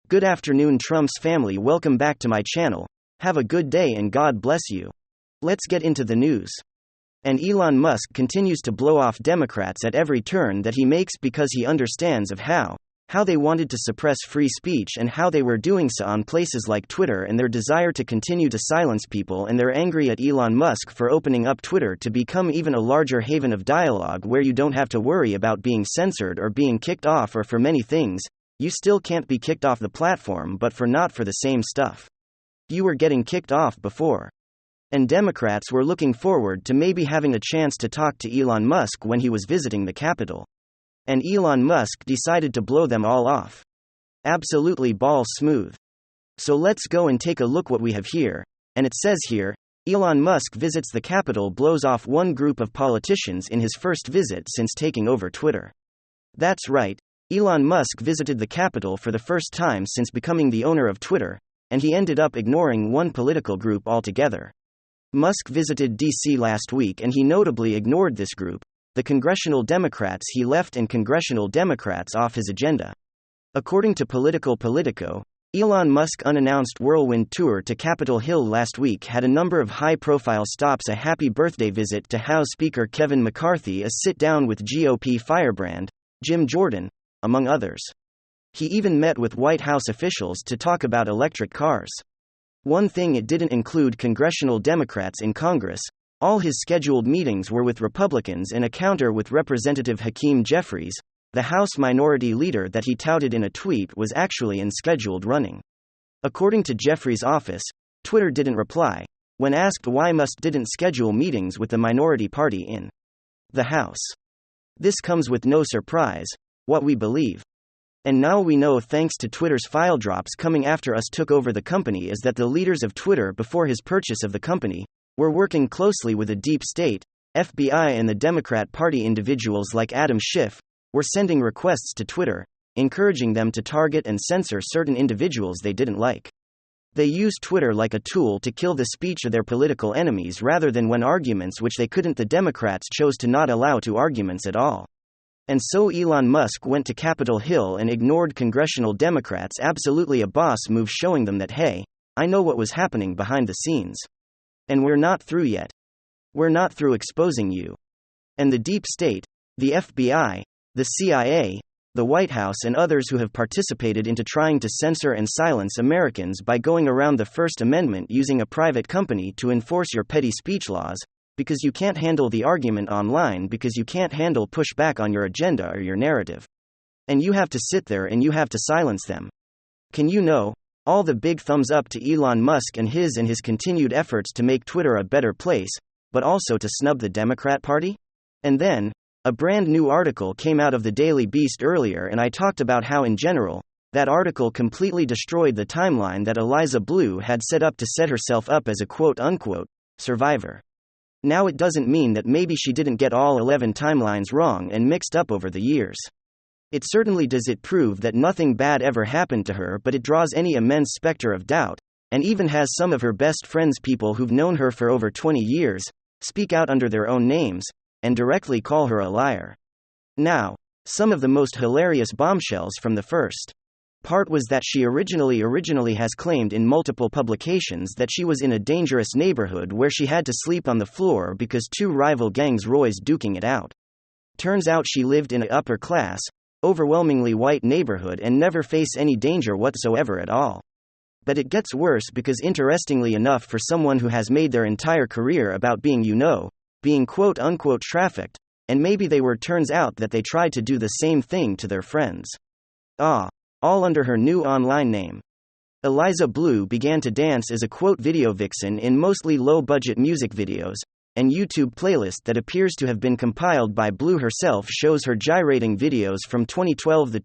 Good afternoon, Trump's family. Welcome back to my channel. Have a good day and God bless you. Let's get into the news. And Elon Musk continues to blow off Democrats at every turn that he makes because he understands of how they wanted to suppress free speech and how they were doing so on places like Twitter, and their desire to continue to silence people, and they're angry at Elon Musk for opening up Twitter to become even a larger haven of dialogue where you don't have to worry about being censored or being kicked off, or for many things, you still can't be kicked off the platform, but not for the same stuff you were getting kicked off before. And Democrats were looking forward to maybe having a chance to talk to Elon Musk when he was visiting the Capitol. And Elon Musk decided to blow them all off. Absolutely balls smooth. So let's go and take a look what we have here. And it says here, Elon Musk visits the Capitol, blows off one group of politicians in his first visit since taking over Twitter. That's right. Elon Musk visited the Capitol for the first time since becoming the owner of Twitter, and he ended up ignoring one political group altogether. Musk visited D.C. last week and he notably ignored this group, the Congressional Democrats. He left and Congressional Democrats off his agenda. According to Politico, Elon Musk's unannounced whirlwind tour to Capitol Hill last week had a number of high-profile stops: a happy birthday visit to House Speaker Kevin McCarthy, a sit-down with GOP firebrand Jim Jordan, among others. He even met with White House officials to talk about electric cars. One thing it didn't include congressional Democrats in Congress. All his scheduled meetings were with Republicans, and a counter with Representative Hakeem Jeffries, the House Minority Leader that he touted in a tweet was actually in scheduled running. According to Jeffries' office, Twitter didn't reply when asked why Musk didn't schedule meetings with the minority party in the House. This comes with no surprise, what we believe. And now we know, thanks to Twitter's file drops coming after us took over the company, is that the leaders of Twitter before his purchase of the company were working closely with the deep state, FBI, and the Democrat Party. Individuals like Adam Schiff were sending requests to Twitter, encouraging them to target and censor certain individuals they didn't like. They used Twitter like a tool to kill the speech of their political enemies rather than win arguments which they couldn't. The Democrats chose to not allow to arguments at all. And so Elon Musk went to Capitol Hill and ignored congressional Democrats. Absolutely a boss move, showing them that, hey, I know what was happening behind the scenes. And we're not through yet. We're not through exposing you. And the deep state, the FBI, the CIA, the White House, and others who have participated into trying to censor and silence Americans by going around the First Amendment using a private company to enforce your petty speech laws, because you can't handle the argument online, because you can't handle pushback on your agenda or your narrative. And you have to sit there and you have to silence them. Can you know? All the big thumbs up to Elon Musk and his continued efforts to make Twitter a better place, but also to snub the Democrat Party? And then, a brand new article came out of the Daily Beast earlier, and I talked about how in general, that article completely destroyed the timeline that Eliza Bleu had set up to set herself up as a quote-unquote survivor. Now it doesn't mean that maybe she didn't get all 11 timelines wrong and mixed up over the years. It certainly does. It prove that nothing bad ever happened to her, but it draws any immense specter of doubt, and even has some of her best friends, people who've known her for over 20 years, speak out under their own names, and directly call her a liar. Now, some of the most hilarious bombshells from the first part was that she originally has claimed in multiple publications that she was in a dangerous neighborhood where she had to sleep on the floor because two rival gangs Roy's duking it out. Turns out she lived in an upper class, overwhelmingly white neighborhood and never faced any danger whatsoever at all. But it gets worse, because interestingly enough, for someone who has made their entire career about being quote-unquote trafficked, and maybe they were, turns out that they tried to do the same thing to their friends. All under her new online name. Eliza Bleu began to dance as a quote video vixen in mostly low-budget music videos. And YouTube playlist that appears to have been compiled by Bleu herself shows her gyrating videos from 2012. The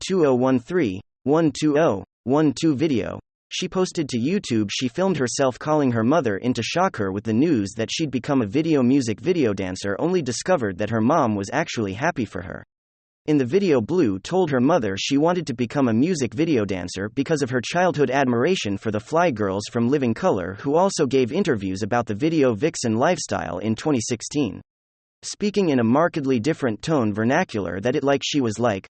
2013-120-12 video she posted to YouTube, she filmed herself calling her mother in to shock her with the news that she'd become a music video dancer, only discovered that her mom was actually happy for her. In the video, Bleu told her mother she wanted to become a music video dancer because of her childhood admiration for the Fly Girls from Living Color, who also gave interviews about the video vixen lifestyle in 2016. Speaking in a markedly different tone vernacular that it like she was like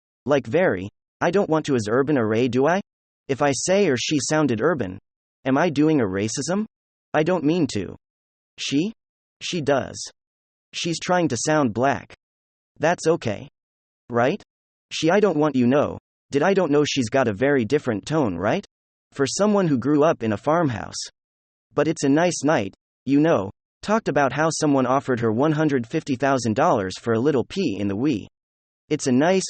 very, I don't want to as urban array, do I? If I say or she sounded urban, am I doing a racism? I don't mean to. She? She does. She's trying to sound black. That's okay. Right? She, I don't want you know. Did I don't know she's got a very different tone, right? For someone who grew up in a farmhouse. But it's a nice night, you know. Talked about how someone offered her $150,000 for a little pea in the wee. It's a nice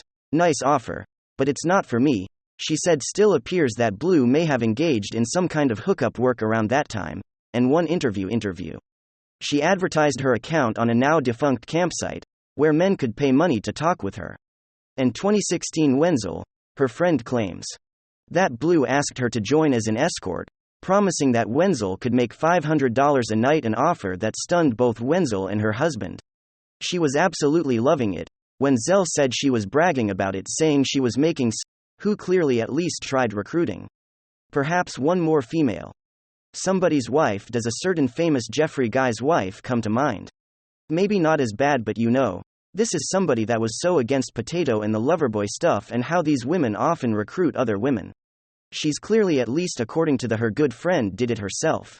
offer, but it's not for me, she said. Still appears that Blue may have engaged in some kind of hookup work around that time, and one interview. She advertised her account on a now defunct campsite, where men could pay money to talk with her. In 2016, Wenzel, her friend, claims that Blue asked her to join as an escort, promising that Wenzel could make $500 a night, an offer that stunned both Wenzel and her husband. She was absolutely loving it. Wenzel said she was bragging about it, saying she was making who clearly at least tried recruiting. Perhaps one more female. Somebody's wife. Does a certain famous Jeffrey Guy's wife come to mind? Maybe not as bad, but you know. This is somebody that was so against Potato and the Loverboy stuff and how these women often recruit other women. She's clearly, at least according to her good friend, did it herself.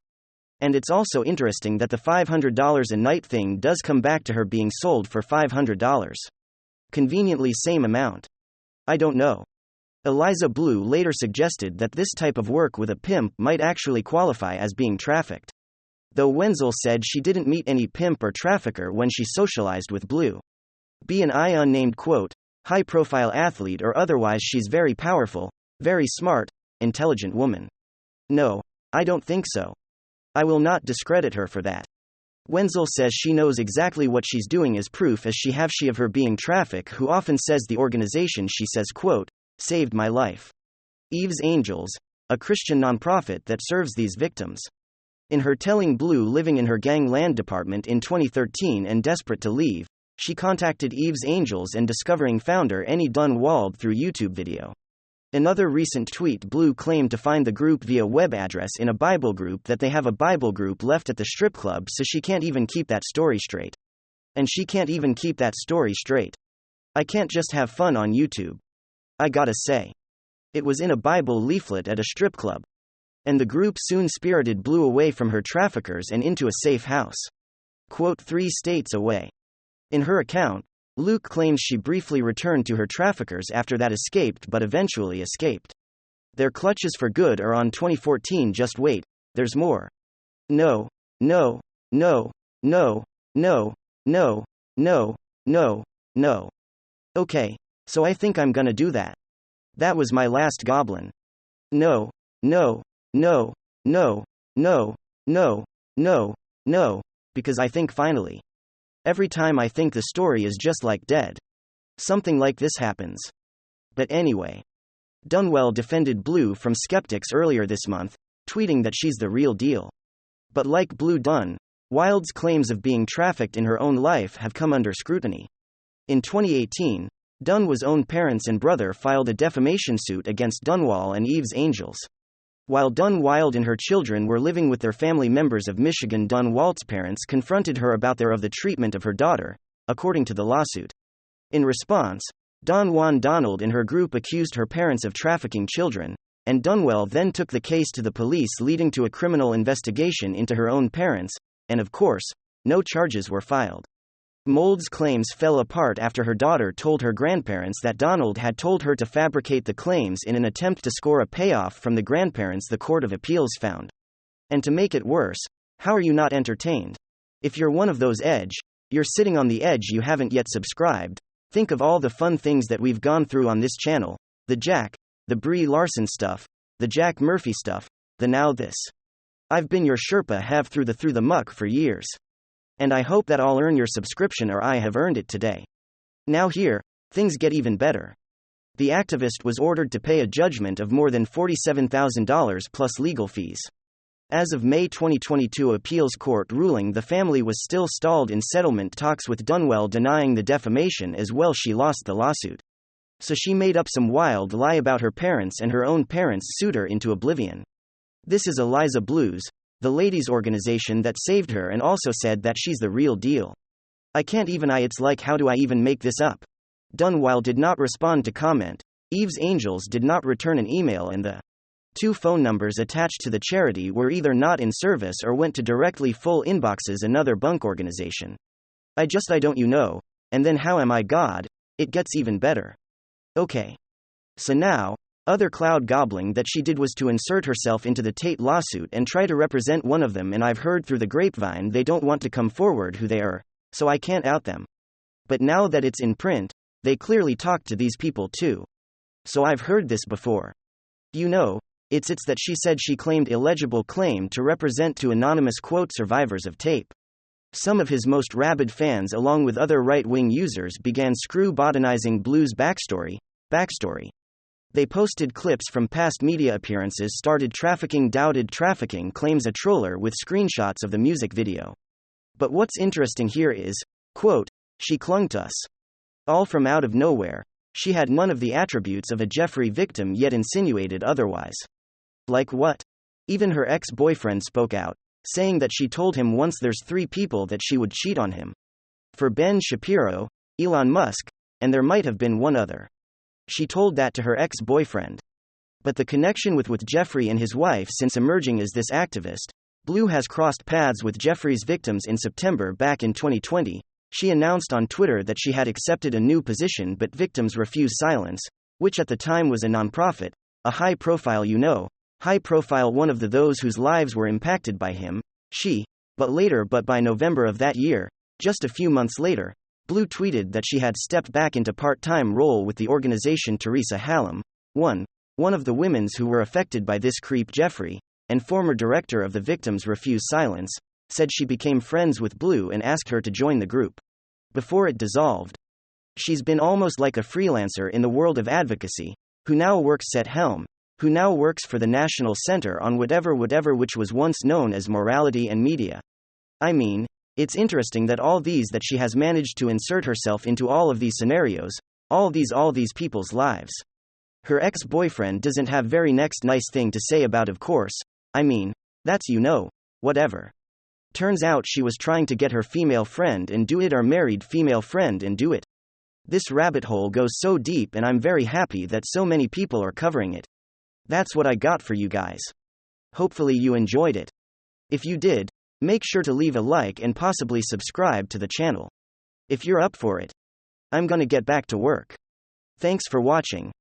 And it's also interesting that the $500 a night thing does come back to her being sold for $500. Conveniently same amount. I don't know. Eliza Blue later suggested that this type of work with a pimp might actually qualify as being trafficked. Though Wenzel said she didn't meet any pimp or trafficker when she socialized with Blue. Be an unnamed quote, high-profile athlete or otherwise, she's very powerful, very smart, intelligent woman. No, I don't think so. I will not discredit her for that. Wenzel says she knows exactly what she's doing, as proof as she of her being trafficked, who often says the organization she says, quote, saved my life. Eve's Angels, a Christian nonprofit that serves these victims. In her telling Blue living in her gang land department in 2013 and desperate to leave, she contacted Eve's Angels and discovering founder Annie Dunwald through YouTube video. Another recent tweet, Blue claimed to find the group via web address in a Bible group, that they have a Bible group left at the strip club, so she can't even keep that story straight. And she can't even keep that story straight. I can't just have fun on YouTube. I gotta say. It was in a Bible leaflet at a strip club. And the group soon spirited Blue away from her traffickers and into a safe house. Quote, 3 states away. In her account, Luke claims she briefly returned to her traffickers after that escaped, but eventually escaped. Their clutches for good are on 2014. Just wait, there's more. No. Okay, so I think I'm gonna do that. That was my last goblin. No, because I think finally. Every time I think the story is just like dead. Something like this happens. But anyway. Dunwell defended Blue from skeptics earlier this month, tweeting that she's the real deal. But like Blue, Wild's claims of being trafficked in her own life have come under scrutiny. In 2018, Dunwell's own parents and brother filed a defamation suit against Dunwell and Eve's Angels. While Dunwild and her children were living with their family members of Michigan, Dunwald's parents confronted her about the treatment of her daughter, according to the lawsuit. In response, Don Juan Donald and her group accused her parents of trafficking children, and Dunwell then took the case to the police, leading to a criminal investigation into her own parents, and of course, no charges were filed. Mold's claims fell apart after her daughter told her grandparents that Donald had told her to fabricate the claims in an attempt to score a payoff from the grandparents, the Court of Appeals found. And to make it worse, how are you not entertained? If you're one of those you're sitting on the edge, you haven't yet subscribed. Think of all the fun things that we've gone through on this channel, the Brie Larson stuff, the Jack Murphy stuff, the now this. I've been your Sherpa have through the muck for years. And I hope that I'll earn your subscription, or I have earned it today. Now here, things get even better. The activist was ordered to pay a judgment of more than $47,000 plus legal fees. As of May 2022 appeals court ruling, the family was still stalled in settlement talks, with Dunwell denying the defamation as well. She lost the lawsuit. So she made up some wild lie about her parents, and her own parents sued her into oblivion. This is Eliza Blues, the ladies' organization that saved her, and also said that she's the real deal. I can't even it's like, how do I even make this up? Dunwell did not respond to comment. Eve's Angels did not return an email, and the 2 phone numbers attached to the charity were either not in service or went to directly full inboxes another bunk organization. I don't know, and then how am I God? It gets even better. Okay. So now, other cloud gobbling that she did was to insert herself into the Tate lawsuit and try to represent one of them, and I've heard through the grapevine they don't want to come forward who they are, so I can't out them. But now that it's in print, they clearly talked to these people too. So I've heard this before. You know, it's that she said she claimed illegible claim to represent to anonymous quote survivors of Tape. Some of his most rabid fans along with other right-wing users began screw-botanizing Blue's backstory. They posted clips from past media appearances, started trafficking doubted trafficking claims a troller with screenshots of the music video. But what's interesting here is, quote, she clung to us. All from out of nowhere. She had none of the attributes of a Jeffrey victim yet insinuated otherwise. Like what? Even her ex-boyfriend spoke out, saying that she told him once there's 3 people that she would cheat on him. For Ben Shapiro, Elon Musk, and there might have been one other. She told that to her ex-boyfriend. But the connection with Jeffrey and his wife since emerging as this activist, Blue has crossed paths with Jeffrey's victims in September back in 2020. She announced on Twitter that she had accepted a new position, but Victims Refuse Silence, which at the time was a nonprofit, a high-profile high-profile one of those whose lives were impacted by him, but by November of that year, just a few months later, Blue tweeted that she had stepped back into part-time role with the organization. Teresa Hallam, one of the women who were affected by this creep Jeffrey, and former director of the Victims Refuse Silence, said she became friends with Blue and asked her to join the group. Before it dissolved. She's been almost like a freelancer in the world of advocacy, who now works at Helm, who now works for the National Center on whatever which was once known as Morality and Media. I mean, it's interesting that all these that she has managed to insert herself into all of these scenarios, all these people's lives. Her ex-boyfriend doesn't have very next nice thing to say about, of course, I mean, that's whatever. Turns out she was trying to get her female friend and do it, or married female friend and do it. This rabbit hole goes so deep, and I'm very happy that so many people are covering it. That's what I got for you guys. Hopefully you enjoyed it. If you did, make sure to leave a like and possibly subscribe to the channel. If you're up for it. I'm gonna get back to work. Thanks for watching.